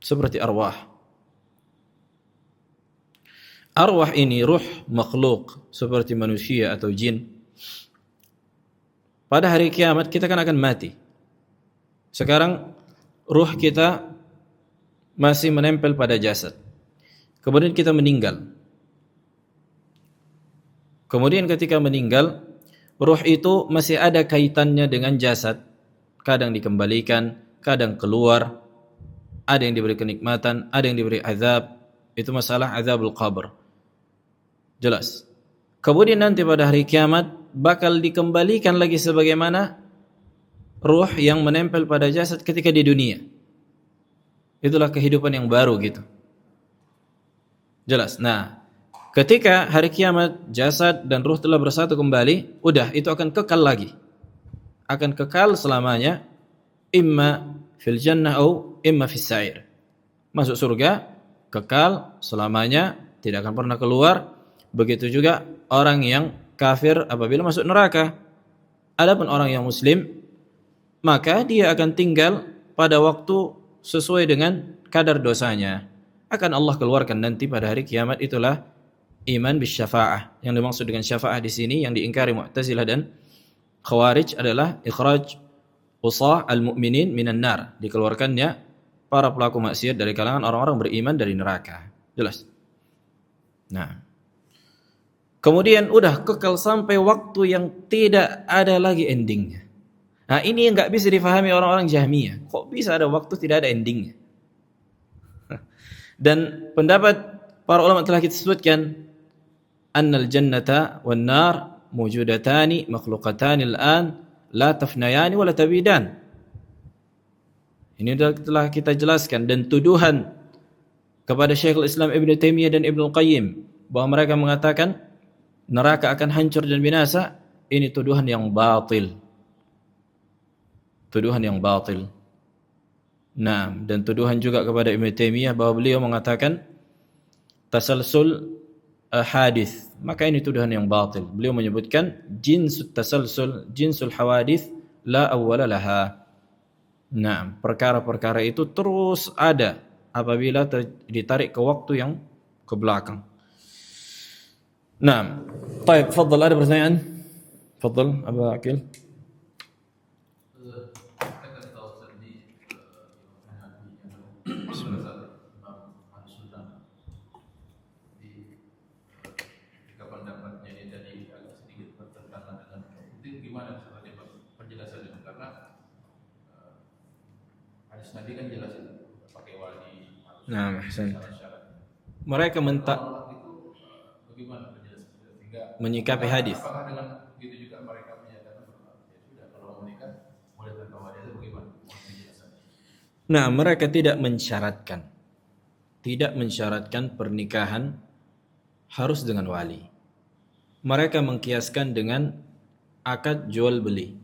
Seperti arwah. Arwah ini ruh makhluk seperti manusia atau jin. Pada hari kiamat kita kan akan mati. Sekarang ruh kita masih menempel pada jasad. Kemudian kita meninggal. Kemudian ketika meninggal, ruh itu masih ada kaitannya dengan jasad. Kadang dikembalikan, kadang keluar. Ada yang diberi kenikmatan, ada yang diberi azab. Itu masalah azabul qabr. Jelas. Kemudian nanti pada hari kiamat bakal dikembalikan lagi sebagaimana ruh yang menempel pada jasad ketika di dunia. Itulah kehidupan yang baru gitu. Jelas. Nah, ketika hari kiamat jasad dan ruh telah bersatu kembali, udah itu akan kekal lagi. Akan kekal selamanya, imma fil jannah atau imma fis sa'ir. Masuk surga, kekal selamanya, tidak akan pernah keluar. Begitu juga orang yang kafir apabila masuk neraka. Adapun orang yang muslim, maka dia akan tinggal pada waktu sesuai dengan kadar dosanya. Akan Allah keluarkan nanti pada hari kiamat. Itulah iman bisyafa'ah. Yang dimaksud dengan syafa'ah di sini yang diingkari Mu'tazilah dan Khawarij adalah ikhraj usah al-mu'minin minan nar, dikeluarkannya para pelaku maksiat dari kalangan orang-orang beriman dari neraka. Jelas. Nah, kemudian udah kekal sampai waktu yang tidak ada lagi endingnya. Nah, ini yang nggak bisa difahami orang-orang Jahmiyah. Kok bisa ada waktu tidak ada endingnya? Dan pendapat para ulama telah kita sebutkan, annal jannata wan nar mawjudatani makhluqatani al-an la tafnayani wa la tabidan. Ini telah kita jelaskan. Dan tuduhan kepada Syekhul Islam Ibn Taimiyah dan Ibn Qayyim bahwa mereka mengatakan neraka akan hancur dan binasa, ini tuduhan yang batil. Tuduhan yang batil. Nah, dan tuduhan juga kepada Ibn Taimiyah bahwa beliau mengatakan tasalsul hadis. Maka ini tuduhan yang batil. Beliau menyebutkan jinsul tasalsul, jinsul hawadits la awwala laha. Nah, perkara-perkara itu terus ada apabila ditarik ke waktu yang ke belakang. Nah, baik, tafadhal, ada pertanyaan? Tafadhal, Abu Akil. Nabi kan jelas itu pakai wali. Nah, Hasan. Mereka Bagaimana penjelasan sehingga menyikapi hadis. Apakah dengan begitu juga mereka menyatakan bahwa ya sudah kalau mau menikah boleh tanpa wali, itu bagaimana penjelasannya? Nah, mereka tidak mensyaratkan pernikahan harus dengan wali. Mereka mengkiaskan dengan akad jual beli.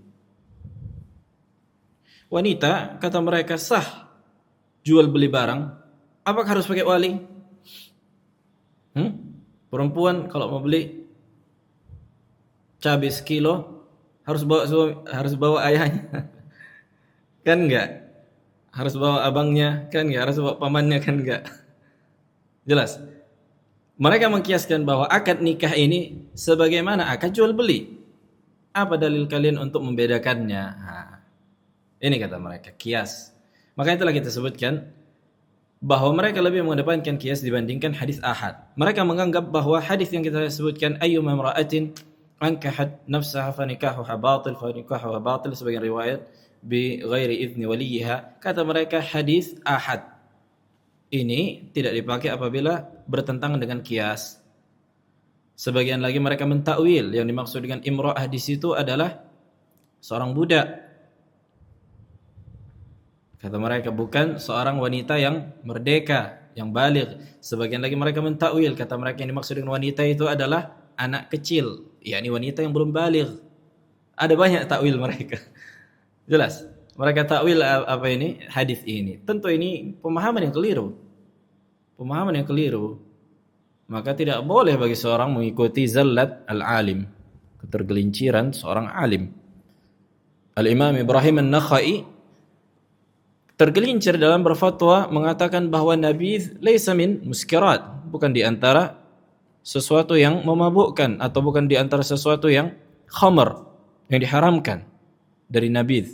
Wanita, kata mereka, sah jual beli barang. Apakah harus pakai wali? Perempuan kalau mau beli cabai sekilo harus bawa ayahnya, kan enggak? Harus bawa abangnya, kan enggak? Harus bawa pamannya, kan enggak? Jelas. Mereka mengkiaskan bahwa akad nikah ini sebagaimana akad jual beli. Apa dalil kalian untuk membedakannya? Ini kata mereka, kias. Makanya telah kita sebutkan bahwa mereka lebih mengedepankan kias dibandingkan hadis ahad. Mereka menganggap bahwa hadis yang kita sebutkan ayyuma imra'atin ankahat nafsaha fa nikahuha batil fa nikahuha batil sebagian riwayat bi ghairi idzni waliha, kata mereka hadis ahad ini tidak dipakai apabila bertentangan dengan kias. Sebagian lagi mereka mentakwil yang dimaksud dengan imra'ah di situ adalah seorang budak. Kata mereka bukan seorang wanita yang merdeka, yang baligh. Sebagian lagi mereka mentakwil, kata mereka yang dimaksud dengan wanita itu adalah anak kecil, yakni wanita yang belum baligh. Ada banyak takwil mereka. Jelas. Mereka takwil apa ini? Hadis ini. Tentu ini pemahaman yang keliru. Pemahaman yang keliru. Maka tidak boleh bagi seorang mengikuti zallat al-alim, ketergelinciran seorang alim. Al-Imam Ibrahim An-Nakhai tergelincir dalam berfatwa mengatakan bahwa nabidh laisa min muskirat, bukan di antara sesuatu yang memabukkan atau bukan di antara sesuatu yang khamr, yang diharamkan dari nabidh.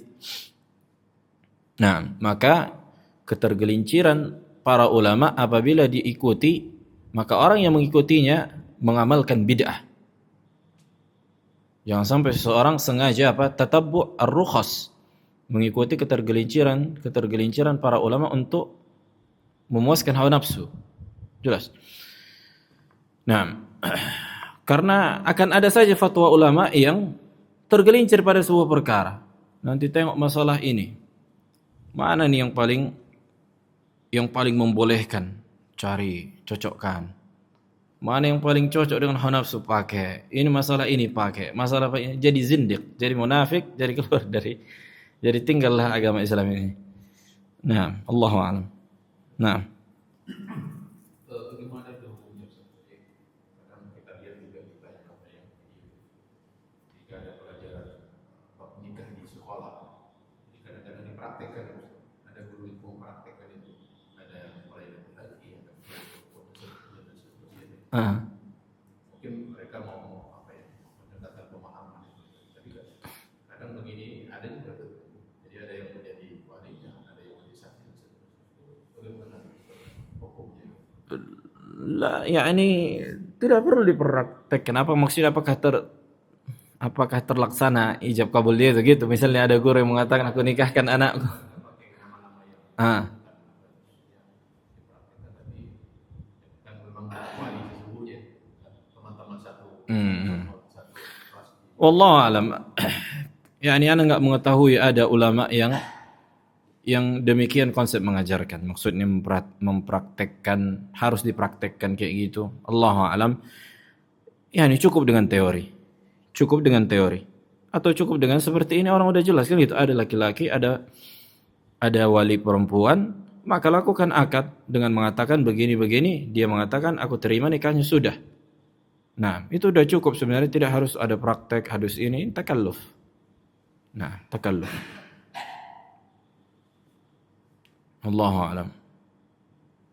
Nah, maka ketergelinciran para ulama apabila diikuti, maka orang yang mengikutinya mengamalkan bid'ah. Jangan sampai seseorang sengaja tatabbu' ar-rukhas, mengikuti ketergelinciran para ulama untuk memuaskan hawa nafsu. Jelas. Nah, karena akan ada saja fatwa ulama yang tergelincir pada sebuah perkara. Nanti tengok masalah ini. Mana nih yang paling membolehkan? Cari, cocokkan. Mana yang paling cocok dengan hawa nafsu, pakai. Ini masalah ini pakai. Masalah apa ini? Jadi zindiq, jadi munafik, jadi keluar jadi tinggallah agama Islam ini. Nah, Allahu a'lam. Nah. Bagaimana itu hukumnya? Kadang kita lihat juga di banyak apa yang jika ada pelajaran bab nikah di sekolah, jadi kadang-kadang dipraktekkan, ada guru yang mempraktekkan itu, ada yang mulai lagi, ada dan seterusnya. Mungkin mereka mau apa ya, pendekatan pemahaman, tapi kadang begini ada juga tuh. Jadi ada yang menjadi walinya, ada yang menjadi saksi. Bagaimana hukumnya? Lah, yakni tidak perlu dipraktekkan. Apa maksudnya? Apakah terlaksana ijab kabul dia gitu? Misalnya ada guru yang mengatakan aku nikahkan anakku. Ah. Wallahu alam. Yani ana enggak mengetahui ada ulama yang demikian konsep mengajarkan. Maksudnya mempraktekkan, harus dipraktekkan kayak gitu. Allahu alam. Yani cukup dengan teori. Cukup dengan teori. Atau cukup dengan seperti ini, orang udah jelas kan gitu. Ada laki-laki, ada wali perempuan, maka lakukan akad dengan mengatakan begini-begini, dia mengatakan aku terima nikahnya, sudah. Nah, itu udah cukup sebenarnya, tidak harus ada praktek, harus ini, takalluf. Nah, takalluf. Allahu a'lam.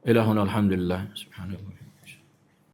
Ilahuna alhamdulillah. Subhanallah.